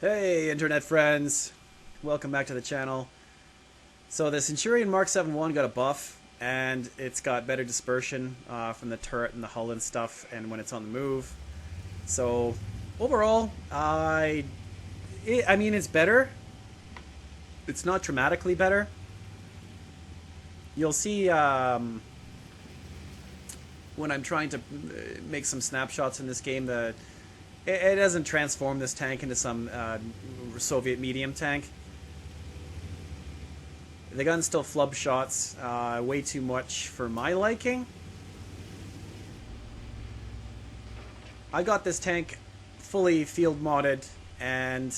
Hey internet friends, welcome back to the channel. So the Centurion Mark 7.1 got a buff and it's got better dispersion from the turret and the hull and stuff and when it's on the move. So overall, I mean it's better. It's not dramatically better. You'll see when I'm trying to make some snapshots in this game, it doesn't transform this tank into some Soviet medium tank. The gun still flub shots way too much for my liking. I got this tank fully field modded and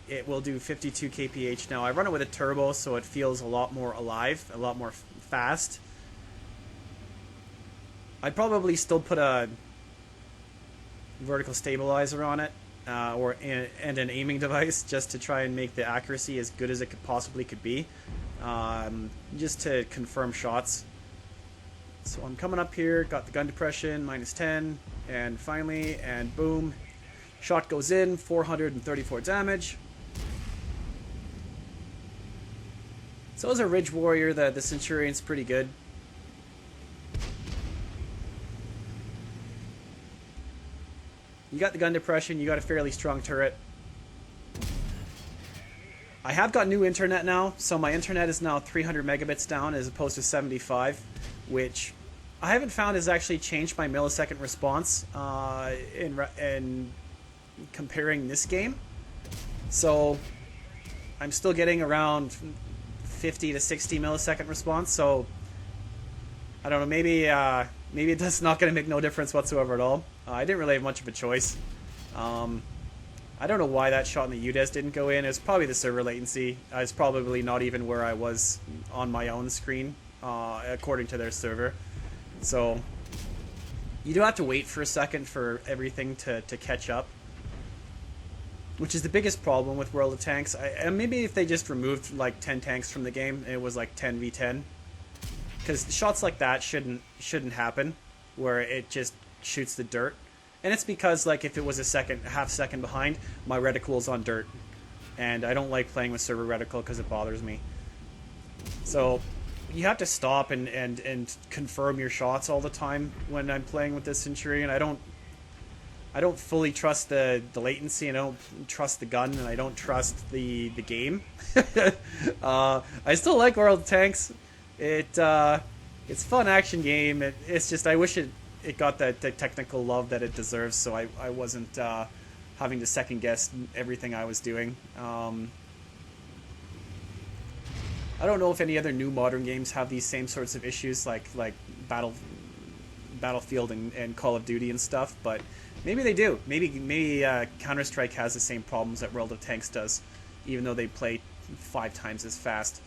it will do 52 kph now. I run it with a turbo so it feels a lot more alive, a lot more fast. I'd probably still put a vertical stabilizer on it and an aiming device just to try and make the accuracy as good as it could be, just to confirm shots. So I'm coming up here, got the gun depression -10, and finally, and boom, shot goes in, 434 damage. So as a Ridge Warrior, the Centurion's pretty good. You got the gun depression, you got a fairly strong turret. I have got new internet now, so my internet is now 300 megabits down as opposed to 75, which I haven't found has actually changed my millisecond response in comparing this game. So I'm still getting around 50 to 60 millisecond response, so I don't know, maybe it's not going to make no difference whatsoever at all. I didn't really have much of a choice. I don't know why that shot in the UDES didn't go in. It was probably the server latency. It's probably not even where I was on my own screen, according to their server. So you do have to wait for a second for everything to catch up, which is the biggest problem with World of Tanks. And maybe if they just removed like 10 tanks from the game, it was like 10v10. Because shots like that shouldn't happen, where it just shoots the dirt. And it's because, like, if it was half second behind, my reticle's on dirt. And I don't like playing with server reticle because it bothers me. So you have to stop and confirm your shots all the time when I'm playing with this Centurion. I don't fully trust the latency, and I don't trust the gun, and I don't trust the game. I still like World of Tanks. It's a fun action game. It's just I wish it got the technical love that it deserves, so I wasn't having to second guess everything I was doing. I don't know if any other new modern games have these same sorts of issues like Battlefield and Call of Duty and stuff, but maybe they do. Maybe Counter-Strike has the same problems that World of Tanks does, even though they play 5 times as fast.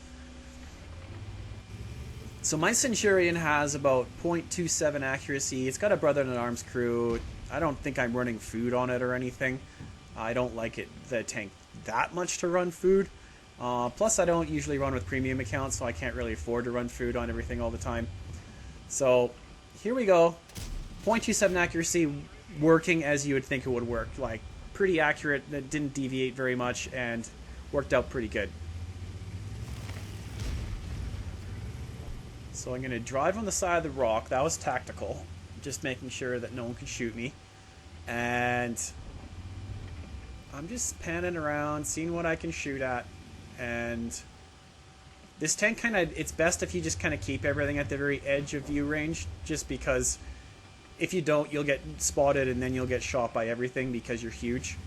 So my Centurion has about 0.27 accuracy. It's got a Brother-in-Arms crew. I don't think I'm running food on it or anything. I don't like the tank that much to run food. Plus I don't usually run with premium accounts, so I can't really afford to run food on everything all the time. So here we go. 0.27 accuracy, working as you would think it would work. Like, pretty accurate, that didn't deviate very much, and worked out pretty good. So I'm going to drive on the side of the rock. That was tactical. Just making sure that no one can shoot me. And I'm just panning around, seeing what I can shoot at. And this tank it's best if you just kind of keep everything at the very edge of view range. Just because if you don't, you'll get spotted and then you'll get shot by everything because you're huge.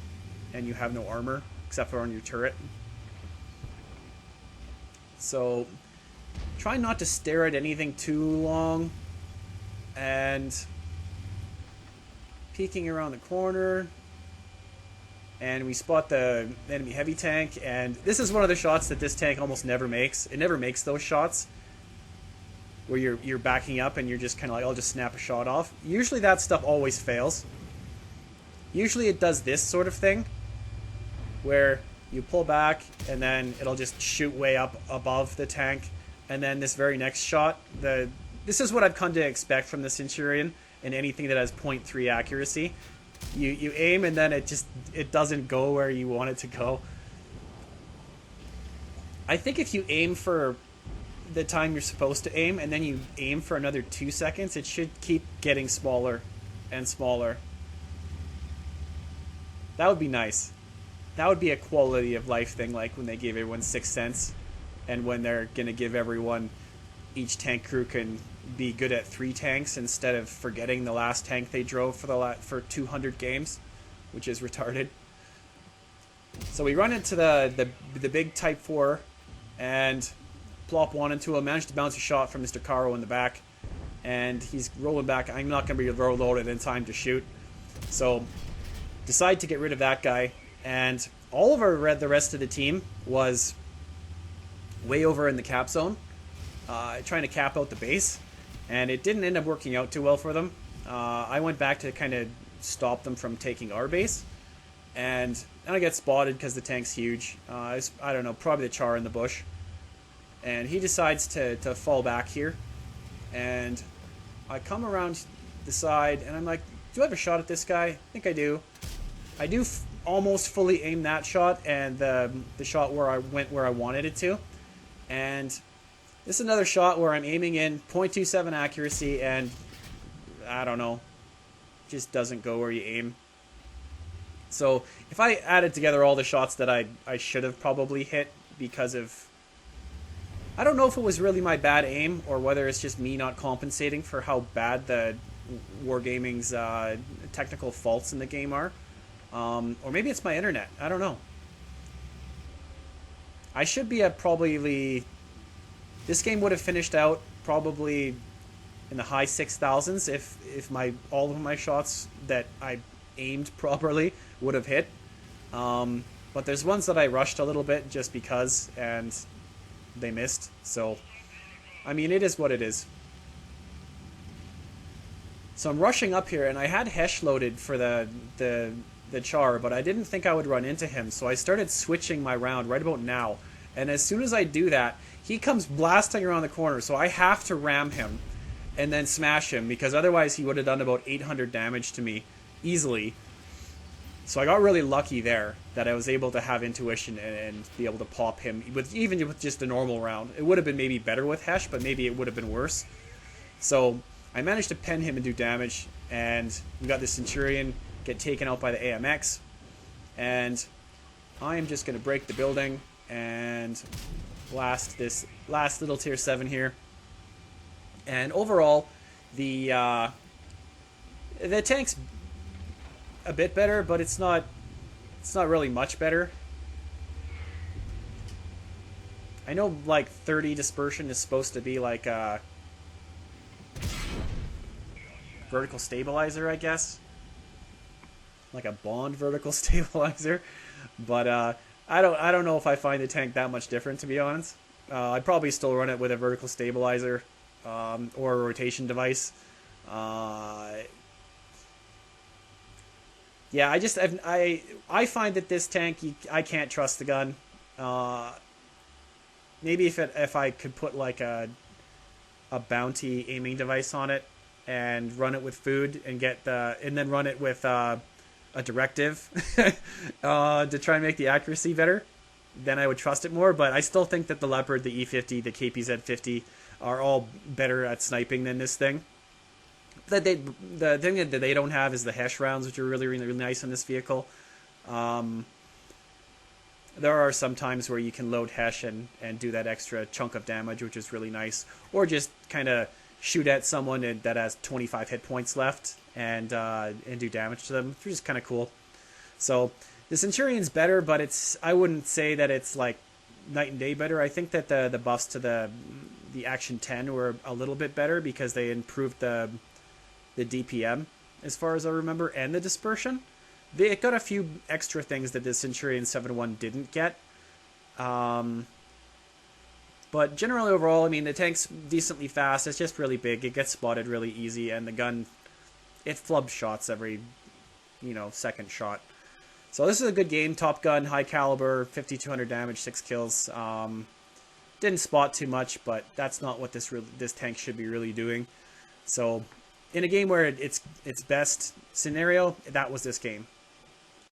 And you have no armor, except for on your turret. So try not to stare at anything too long, and peeking around the corner, and we spot the enemy heavy tank, and this is one of the shots that this tank almost never makes. It never makes those shots where you're backing up and you're just kind of like, I'll just snap a shot off. Usually that stuff always fails. Usually it does this sort of thing, where you pull back and then it'll just shoot way up above the tank. And then this very next shot, this is what I've come to expect from the Centurion and anything that has 0.3 accuracy. You aim and then it doesn't go where you want it to go. I think if you aim for the time you're supposed to aim and then you aim for another 2 seconds, it should keep getting smaller and smaller. That would be nice. That would be a quality of life thing, like when they gave everyone 6 cents and when they're going to give everyone, each tank crew can be good at 3 tanks instead of forgetting the last tank they drove for 200 games, which is retarded. So we run into the big Type 4 and plop one into him. Managed to bounce a shot from Mr. Caro in the back, and he's rolling back. I'm not going to be loaded in time to shoot, so decide to get rid of that guy. And all of the rest of the team was way over in the cap zone, trying to cap out the base, and it didn't end up working out too well for them. I went back to kind of stop them from taking our base, and I get spotted because the tank's huge. I don't know, probably the char in the bush. And he decides to fall back here. And I come around the side, and I'm like, do I have a shot at this guy? I think I do. I do almost fully aim that shot, and the shot where I went where I wanted it to. And this is another shot where I'm aiming in, .27 accuracy, and I don't know, just doesn't go where you aim. So if I added together all the shots that I should have probably hit because of... I don't know if it was really my bad aim or whether it's just me not compensating for how bad the Wargaming's technical faults in the game are. Or maybe it's my internet. I don't know. I should be at probably... This game would have finished out probably in the high 6,000s if all of my shots that I aimed properly would have hit. But there's ones that I rushed a little bit just because, and they missed. So, I mean, it is what it is. So I'm rushing up here, and I had Hesh loaded for the char, but I didn't think I would run into him, so I started switching my round right about now. And as soon as I do that, he comes blasting around the corner, so I have to ram him and then smash him, because otherwise he would have done about 800 damage to me easily. So I got really lucky there that I was able to have intuition and be able to pop him, even with just a normal round. It would have been maybe better with Hesh, but maybe it would have been worse. So I managed to pen him and do damage, and we got the Centurion get taken out by the AMX. And I am just going to break the building and blast this last little tier 7 here. And overall, the tank's a bit better, but it's not really much better. I know like 30 dispersion is supposed to be like a vertical stabilizer, I guess. Like a Bond vertical stabilizer. But I don't know if I find the tank that much different, to be honest. I'd probably still run it with a vertical stabilizer or a rotation device. Yeah, I find that this tank, I can't trust the gun. Maybe if I could put like a bounty aiming device on it and run it with food and then run it with a directive to try and make the accuracy better, then I would trust it more. But I still think that the Leopard, the E50, the KPZ-50 are all better at sniping than this thing. The thing that they don't have is the Hesh rounds, which are really, really, really nice in this vehicle. There are some times where you can load Hesh and do that extra chunk of damage, which is really nice. Or just kind of shoot at someone that has 25 hit points left and do damage to them, which is kind of cool. So the Centurion's better, but I wouldn't say that it's like night and day better. I think that the buffs to the Action 10 were a little bit better because they improved the DPM, as far as I remember, and the dispersion. It got a few extra things that the Centurion 7.1 didn't get. But generally overall, I mean, the tank's decently fast. It's just really big. It gets spotted really easy, and the gun, it flubs shots every, second shot. So this is a good game. Top Gun, high caliber, 5,200 damage, 6 kills. Didn't spot too much, but that's not what this tank should be really doing. So in a game where it's best scenario, that was this game.